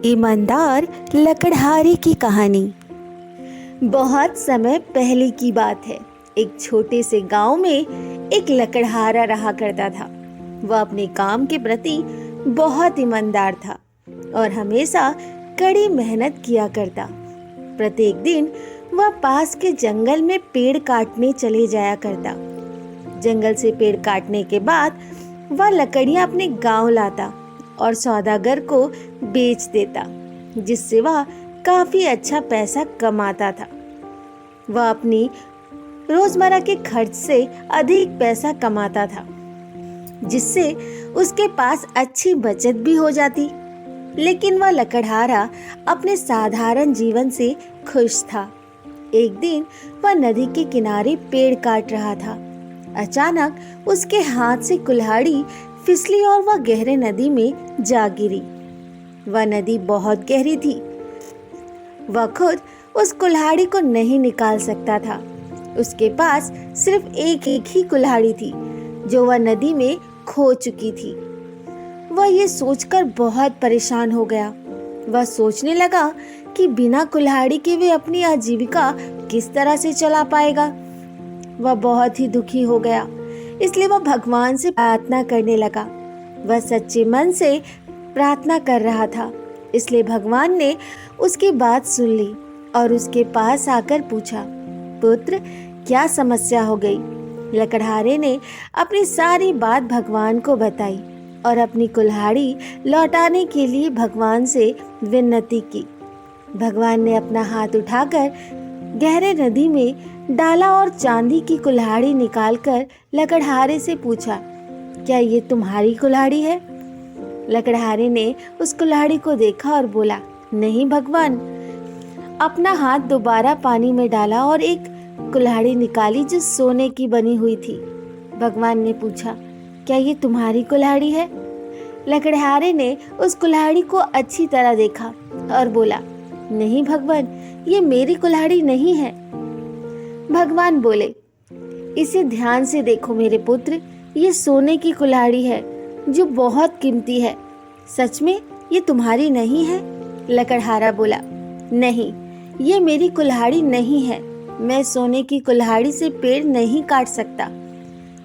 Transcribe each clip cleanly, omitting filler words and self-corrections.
ईमानदार लकड़हारे की कहानी। बहुत समय पहले की बात है। एक छोटे से गांव में एक लकड़हारा रहा करता था। वह अपने काम के प्रति बहुत ईमानदार था और हमेशा कड़ी मेहनत किया करता। प्रत्येक दिन वह पास के जंगल में पेड़ काटने चले जाया करता। जंगल से पेड़ काटने के बाद वह लकड़ियां अपने गांव लाता और सौदागर को बेच देता, जिससे वह काफी अच्छा पैसा कमाता था। वह अपनी रोजमर्रा के खर्च से अधिक पैसा कमाता था, जिससे उसके पास अच्छी बचत भी हो जाती। लेकिन वह लकड़हारा अपने साधारण जीवन से खुश था। एक दिन वह नदी के किनारे पेड़ काट रहा था। अचानक उसके हाथ से कुल्हाड़ी फिसली और वह गहरे नदी में जा गिरी। वह नदी बहुत गहरी थी। वह खुद उस कुल्हाड़ी को नहीं निकाल सकता था। उसके पास सिर्फ एक ही कुल्हाड़ी थी, जो वह नदी में खो चुकी थी। वह ये सोचकर बहुत परेशान हो गया। वह सोचने लगा कि बिना कुल्हाड़ी के वे अपनी आजीविका किस तरह से चला पाएगा। वह बहुत ही दुखी हो गया, इसलिए वह भगवान से प्रार्थना करने लगा। वह सच्चे मन से प्रार्थना कर रहा था, इसलिए भगवान ने उसकी बात सुन ली और उसके पास आकर पूछा, पुत्र, क्या समस्या हो गई? लकड़हारे ने अपनी सारी बात भगवान को बताई और अपनी कुल्हाड़ी लौटाने के लिए भगवान से विनती की। भगवान ने अपना हाथ उठाकर गहरे नदी में डाला और चांदी की कुल्हाड़ी निकालकर लकड़हारे से पूछा, क्या ये तुम्हारी कुल्हाड़ी है? लकड़हारे ने उस कुल्हाड़ी को देखा और बोला, नहीं भगवान। अपना हाथ दोबारा पानी में डाला और एक कुल्हाड़ी निकाली जो सोने की बनी हुई थी। भगवान ने पूछा, क्या ये तुम्हारी कुल्हाड़ी है? लकड़हारे ने उस कुल्हाड़ी को अच्छी तरह देखा और बोला, नहीं भगवान, ये मेरी कुल्हाड़ी नहीं है। भगवान बोले, इसे ध्यान से देखो मेरे पुत्र, ये सोने की कुल्हाड़ी है जो बहुत कीमती है। सच में ये तुम्हारी नहीं है? लकड़हारा बोला, नहीं, ये मेरी कुल्हाड़ी नहीं है। मैं सोने की कुल्हाड़ी से पेड़ नहीं काट सकता।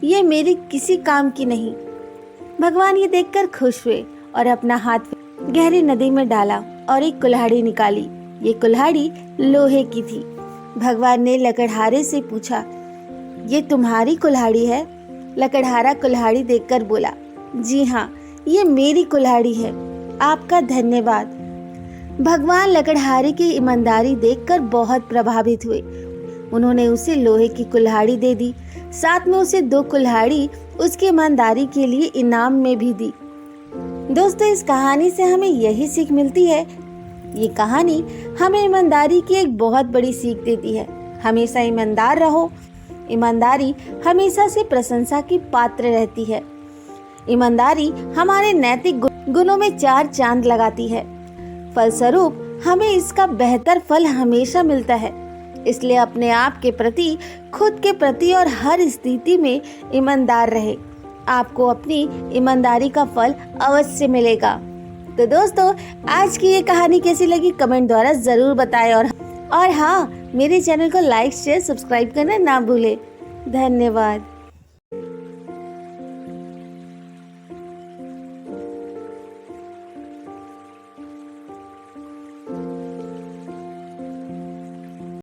ये मेरी किसी काम की नहीं। भगवान ये देखकर खुश हुए और अपना हाथ गहरी नदी में डाला और एक कुल्हाड़ी निकाली। ये कुल्हाड़ी लोहे की थी। भगवान ने लकड़हारे से पूछा, ये तुम्हारी कुल्हाड़ी है? लकड़हारा कुल्हाड़ी देखकर बोला, जी हाँ, ये मेरी कुल्हाड़ी है। आपका धन्यवाद। भगवान लकड़हारे की ईमानदारी देखकर बहुत प्रभावित हुए। उन्होंने उसे लोहे की कुल्हाड़ी दे दी। साथ में उसे 2 कुल्हाड़ी उसकी ईमानदारी के लिए इनाम में भी दी। दोस्तों, इस कहानी से हमें यही सीख मिलती है। ये कहानी हमें ईमानदारी की एक बहुत बड़ी सीख देती है। हमेशा ईमानदार रहो। ईमानदारी हमेशा से प्रशंसा की पात्र रहती है। ईमानदारी हमारे नैतिक गुणों में 4 चांद लगाती है। फलस्वरूप हमें इसका बेहतर फल हमेशा मिलता है। इसलिए अपने आप के प्रति, खुद के प्रति और हर स्थिति में ईमानदार रहे। आपको अपनी ईमानदारी का फल अवश्य मिलेगा। तो दोस्तों, आज की ये कहानी कैसी लगी कमेंट द्वारा जरूर बताएं और हाँ, मेरे चैनल को लाइक, शेयर, सब्सक्राइब करना ना भूलें। धन्यवाद।